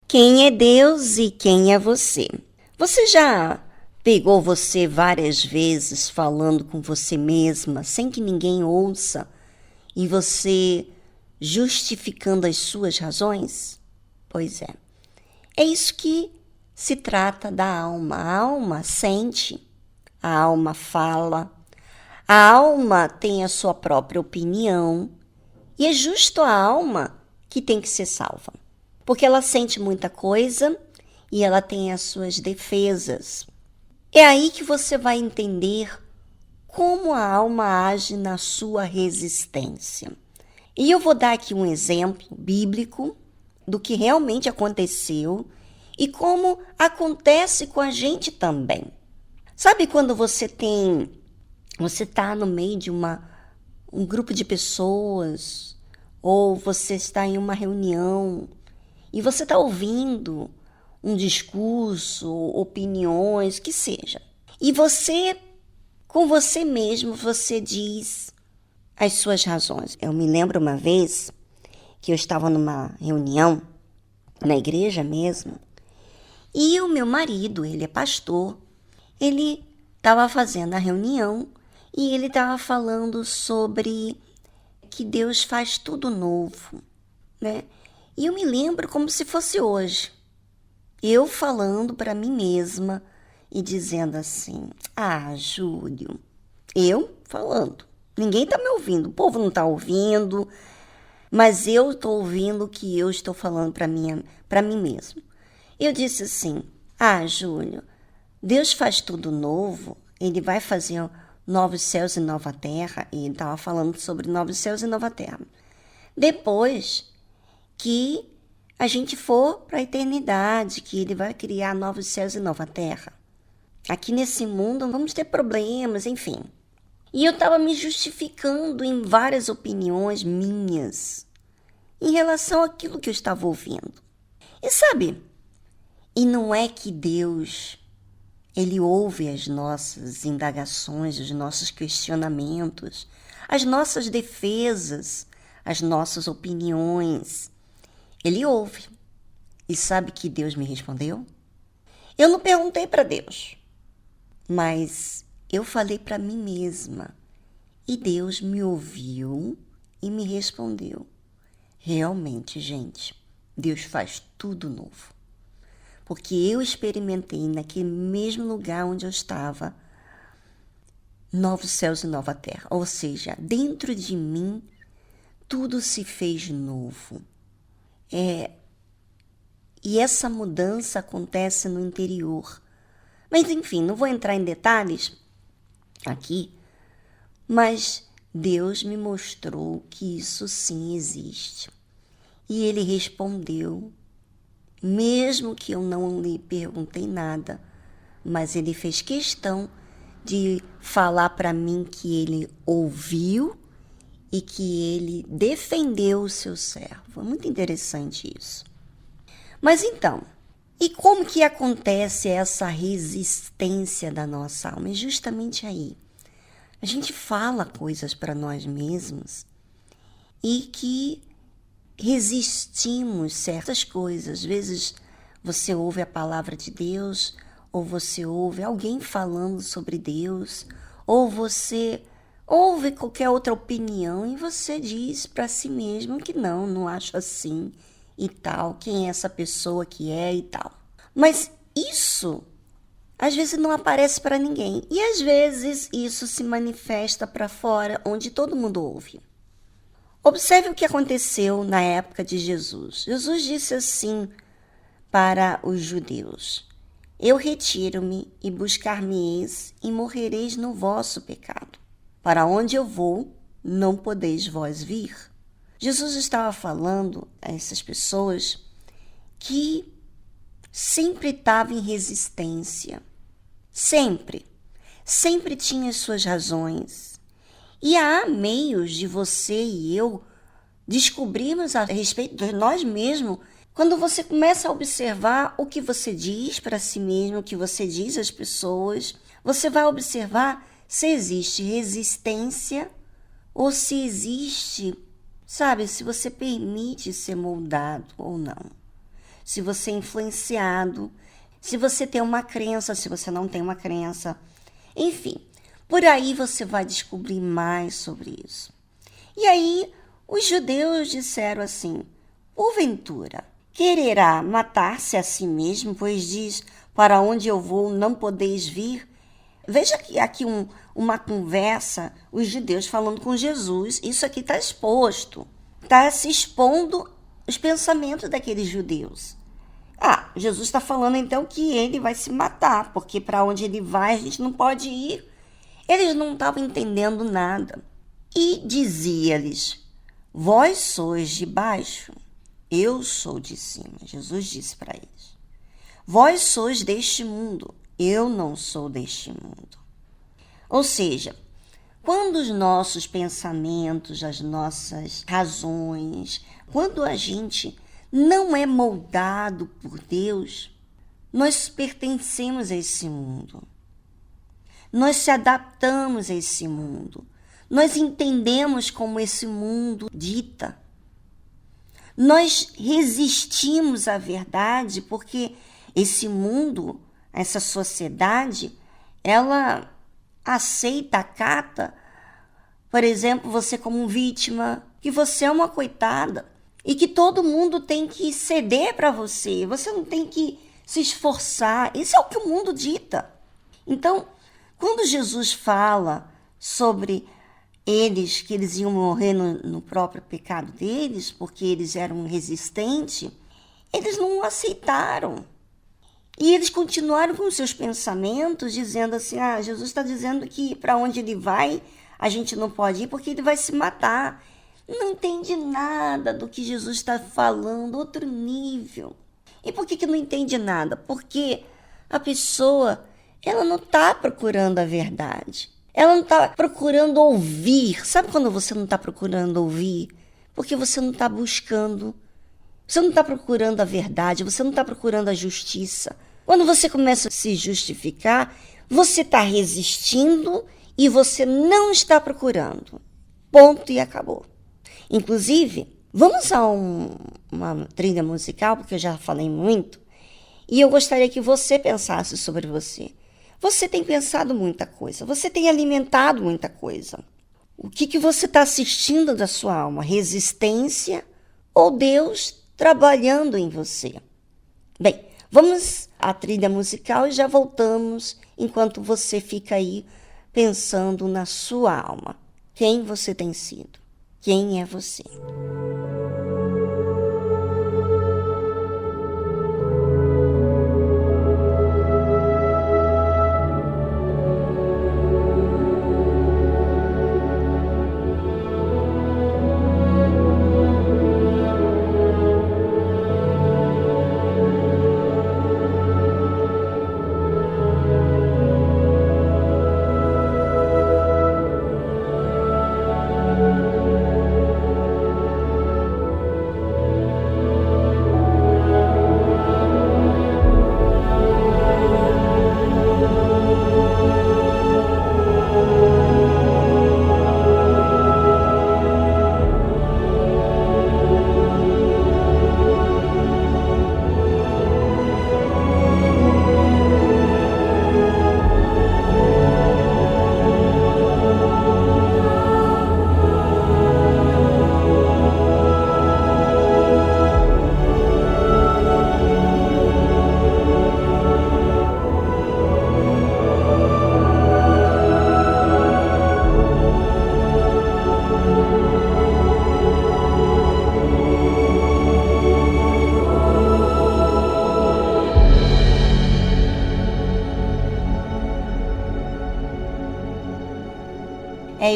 Quem é Deus e quem é você? Você já pegou você várias vezes falando com você mesma sem que ninguém ouça e você justificando as suas razões? Pois é. É isso que se trata da alma. A alma sente, a alma fala, a alma tem a sua própria opinião e é justo a alma que tem que ser salva. Porque ela sente muita coisa e ela tem as suas defesas. É aí que você vai entender como a alma age na sua resistência. E eu vou dar aqui um exemplo bíblico do que realmente aconteceu e como acontece com a gente também. Sabe quando você está no meio de um grupo de pessoas ou você está em uma reunião e você está ouvindo um discurso, opiniões, que seja. E você, com você mesmo, você diz as suas razões. Eu me lembro uma vez que eu estava numa reunião, na igreja mesmo, e o meu marido, ele é pastor, ele estava fazendo a reunião e ele estava falando sobre que Deus faz tudo novo, né? E eu me lembro como se fosse hoje. Eu falando para mim mesma e dizendo assim, Júlio, eu falando. Ninguém está me ouvindo, o povo não está ouvindo, mas eu estou ouvindo o que eu estou falando para mim mesmo. Eu disse assim, Júlio, Deus faz tudo novo, Ele vai fazer novos céus e nova terra, e ele estava falando sobre novos céus e nova terra. Depois que a gente for para a eternidade, que Ele vai criar novos céus e nova terra. Aqui nesse mundo vamos ter problemas, enfim. E eu estava me justificando em várias opiniões minhas em relação àquilo que eu estava ouvindo. E sabe, e não é que Deus, Ele ouve as nossas indagações, os nossos questionamentos, as nossas defesas, as nossas opiniões. Ele ouve. E sabe que Deus me respondeu? Eu não perguntei para Deus, mas eu falei para mim mesma. E Deus me ouviu e me respondeu. Realmente, gente, Deus faz tudo novo. Porque eu experimentei naquele mesmo lugar onde eu estava, novos céus e nova terra. Ou seja, dentro de mim, tudo se fez novo. E essa mudança acontece no interior. Mas, enfim, não vou entrar em detalhes aqui, mas Deus me mostrou que isso sim existe. E Ele respondeu, mesmo que eu não lhe perguntei nada, mas Ele fez questão de falar para mim que Ele ouviu e que Ele defendeu o seu servo. É muito interessante isso. Mas então, e como que acontece essa resistência da nossa alma? É justamente aí. A gente fala coisas para nós mesmos e que resistimos certas coisas. Às vezes você ouve a palavra de Deus, ou você ouve alguém falando sobre Deus, ou você ouve qualquer outra opinião e você diz para si mesmo que não acho assim e tal, quem é essa pessoa que é e tal. Mas isso às vezes não aparece para ninguém e às vezes isso se manifesta para fora, onde todo mundo ouve. Observe o que aconteceu na época de Jesus. Jesus disse assim para os judeus: eu retiro-me e buscar-me-eis e morrereis no vosso pecado. Para onde eu vou, não podeis vós vir. Jesus estava falando a essas pessoas que sempre estava em resistência. Sempre. Sempre tinha as suas razões. E há meios de você e eu descobrirmos a respeito de nós mesmos quando você começa a observar o que você diz para si mesmo, o que você diz às pessoas. Você vai observar se existe resistência ou se existe, sabe, se você permite ser moldado ou não. Se você é influenciado, se você tem uma crença, se você não tem uma crença. Enfim, por aí você vai descobrir mais sobre isso. E aí, os judeus disseram assim: porventura, quererá matar-se a si mesmo, pois diz, para onde eu vou não podeis vir? Veja aqui uma conversa, os judeus falando com Jesus, isso aqui está exposto, está se expondo os pensamentos daqueles judeus. Jesus está falando então que ele vai se matar, porque para onde ele vai a gente não pode ir. Eles não estavam entendendo nada. E dizia-lhes: vós sois de baixo, eu sou de cima. Jesus disse para eles: vós sois deste mundo, eu não sou deste mundo. Ou seja, quando os nossos pensamentos, as nossas razões, quando a gente não é moldado por Deus, nós pertencemos a esse mundo. Nós se adaptamos a esse mundo. Nós entendemos como esse mundo dita. Nós resistimos à verdade porque esse mundo, essa sociedade, ela aceita, acata, por exemplo, você como vítima, que você é uma coitada e que todo mundo tem que ceder para você. Você não tem que se esforçar. Isso é o que o mundo dita. Então, quando Jesus fala sobre eles, que eles iam morrer no próprio pecado deles, porque eles eram resistentes, eles não aceitaram. E eles continuaram com seus pensamentos, dizendo assim: Jesus está dizendo que para onde ele vai, a gente não pode ir, porque ele vai se matar. Não entende nada do que Jesus está falando, outro nível. E por que não entende nada? Porque a pessoa, ela não está procurando a verdade. Ela não está procurando ouvir. Sabe quando você não está procurando ouvir? Porque você não está buscando. Você não está procurando a verdade, você não está procurando a justiça. Quando você começa a se justificar, você está resistindo e você não está procurando. Ponto e acabou. Inclusive, vamos a uma trilha musical, porque eu já falei muito, e eu gostaria que você pensasse sobre você. Você tem pensado muita coisa, você tem alimentado muita coisa. O que você está assistindo da sua alma? Resistência ou Deus trabalhando em você? Bem, vamos à trilha musical e já voltamos enquanto você fica aí pensando na sua alma. Quem você tem sido? Quem é você?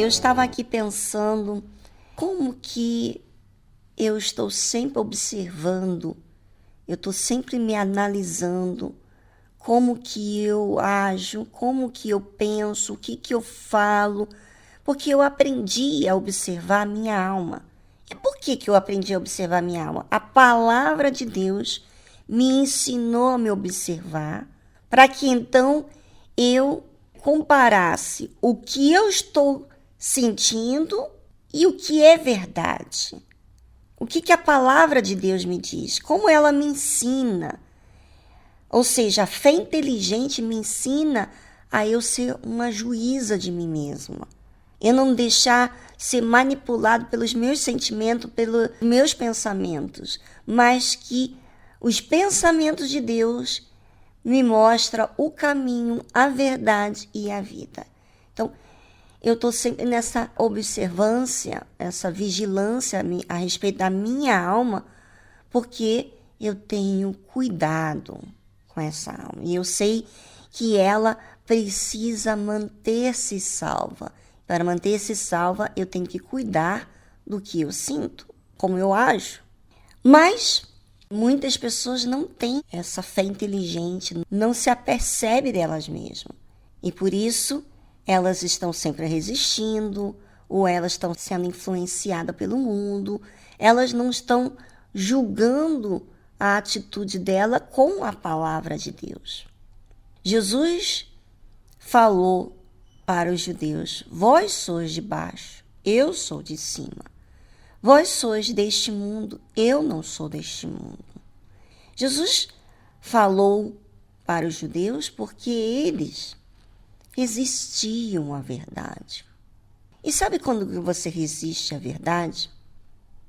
Eu estava aqui pensando como que eu estou sempre observando eu estou sempre me analisando como que eu ajo, como que eu penso, o que eu falo, porque eu aprendi a observar a minha alma. E por que eu aprendi a observar a minha alma? A palavra de Deus me ensinou a me observar, para que então eu comparasse o que eu estou sentindo e o que é verdade. O que a palavra de Deus me diz? Como ela me ensina? Ou seja, a fé inteligente me ensina a eu ser uma juíza de mim mesma. Eu não deixar ser manipulado pelos meus sentimentos, pelos meus pensamentos, mas que os pensamentos de Deus me mostram o caminho, a verdade e a vida. Então, eu estou sempre nessa observância, essa vigilância a respeito da minha alma, porque eu tenho cuidado com essa alma. E eu sei que ela precisa manter-se salva. Para manter-se salva, eu tenho que cuidar do que eu sinto, como eu ajo. Mas muitas pessoas não têm essa fé inteligente, não se apercebem delas mesmas. E por isso, elas estão sempre resistindo, ou elas estão sendo influenciadas pelo mundo, elas não estão julgando a atitude dela com a palavra de Deus. Jesus falou para os judeus: vós sois de baixo, eu sou de cima. Vós sois deste mundo, eu não sou deste mundo. Jesus falou para os judeus porque eles resistiam à verdade. E sabe quando você resiste à verdade?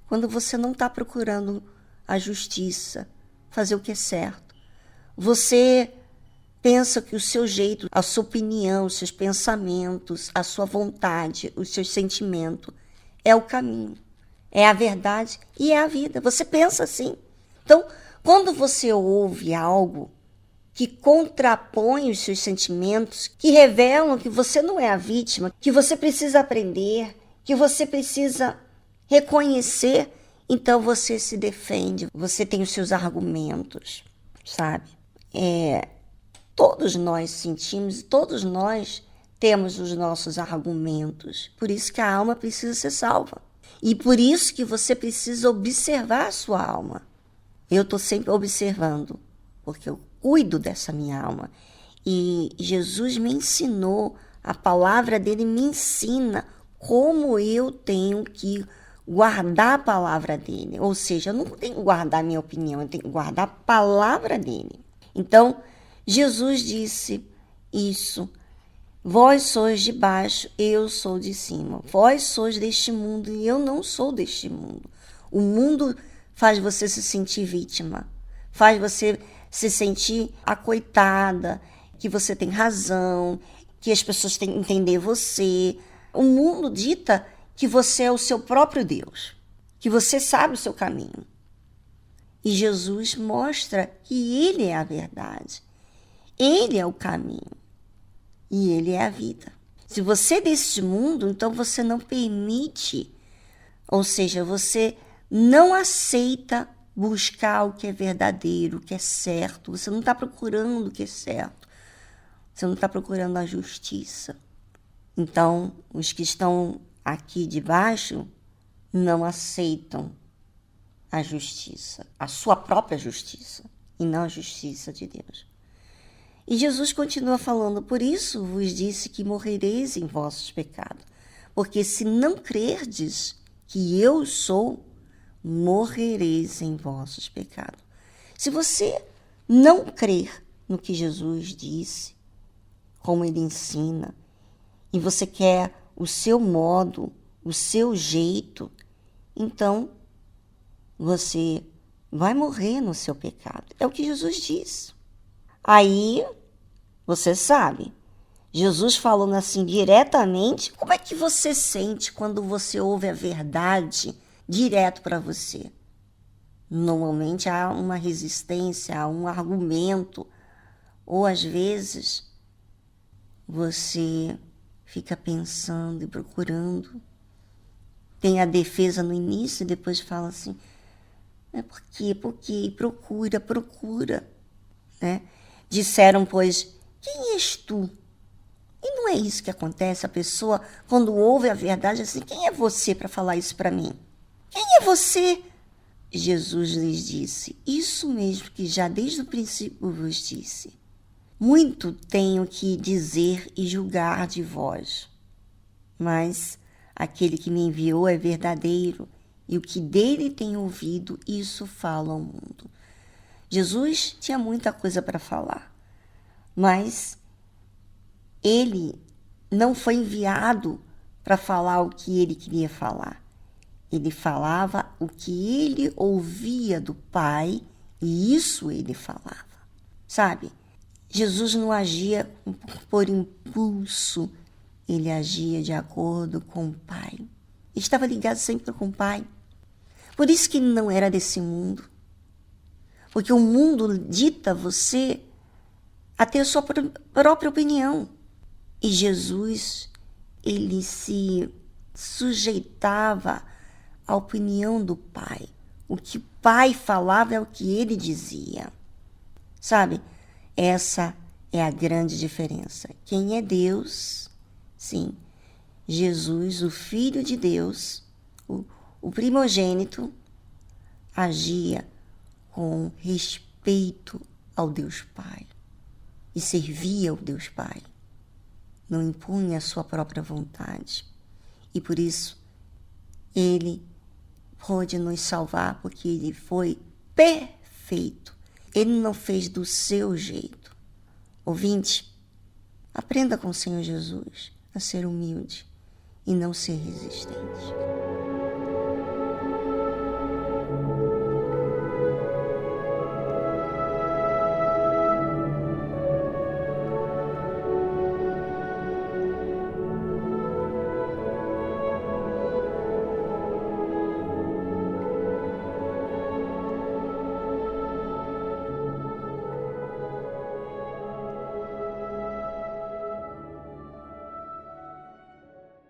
Quando você não está procurando a justiça, fazer o que é certo. Você pensa que o seu jeito, a sua opinião, os seus pensamentos, a sua vontade, os seus sentimentos é o caminho, é a verdade e é a vida. Você pensa assim. Então, quando você ouve algo que contrapõe os seus sentimentos, que revelam que você não é a vítima, que você precisa aprender, que você precisa reconhecer, então você se defende, você tem os seus argumentos, sabe? Todos nós sentimos, todos nós temos os nossos argumentos. Por isso que a alma precisa ser salva. E por isso que você precisa observar a sua alma. Eu estou sempre observando, porque eu cuido dessa minha alma. E Jesus me ensinou, a palavra dele me ensina como eu tenho que guardar a palavra dele. Ou seja, eu não tenho que guardar a minha opinião, eu tenho que guardar a palavra dele. Então, Jesus disse isso: vós sois de baixo, eu sou de cima. Vós sois deste mundo e eu não sou deste mundo. O mundo faz você se sentir vítima, faz você se sentir acoitada, que você tem razão, que as pessoas têm que entender você. O mundo dita que você é o seu próprio Deus, que você sabe o seu caminho. E Jesus mostra que Ele é a verdade. Ele é o caminho e Ele é a vida. Se você é deste mundo, então você não permite, ou seja, você não aceita buscar o que é verdadeiro, o que é certo. Você não está procurando o que é certo. Você não está procurando a justiça. Então, os que estão aqui debaixo não aceitam a justiça, a sua própria justiça, e não a justiça de Deus. E Jesus continua falando: por isso vos disse que morrereis em vossos pecados, porque se não crerdes que eu sou, morrereis em vossos pecados. Se você não crer no que Jesus disse, como ele ensina, e você quer o seu modo, o seu jeito, então você vai morrer no seu pecado. É o que Jesus disse. Aí, você sabe, Jesus falando assim diretamente, como é que você sente quando você ouve a verdade direto para você? Normalmente há uma resistência, há um argumento, ou às vezes você fica pensando e procurando. Tem a defesa no início e depois fala assim: É porque procura, né? Disseram, pois, quem és tu? E não é isso que acontece, a pessoa, quando ouve a verdade, assim, quem é você para falar isso para mim? Quem é você? Jesus lhes disse, isso mesmo que já desde o princípio vos disse. Muito tenho que dizer e julgar de vós, mas aquele que me enviou é verdadeiro, e o que dele tenho ouvido, isso fala ao mundo. Jesus tinha muita coisa para falar, mas ele não foi enviado para falar o que ele queria falar. Ele falava o que ele ouvia do Pai, e isso ele falava. Sabe? Jesus não agia por impulso, ele agia de acordo com o Pai. Ele estava ligado sempre com o Pai. Por isso que ele não era desse mundo. Porque o mundo dita você a ter a sua própria opinião. E Jesus, ele se sujeitava à opinião do Pai. O que o Pai falava é o que ele dizia. Sabe? Essa é a grande diferença. Quem é Deus? Sim, Jesus, o Filho de Deus, o primogênito, agia com respeito ao Deus Pai e servia ao Deus Pai. Não impunha a sua própria vontade. E por isso, ele pôde nos salvar, porque ele foi perfeito. Ele não fez do seu jeito. Ouvinte, aprenda com o Senhor Jesus a ser humilde e não ser resistente.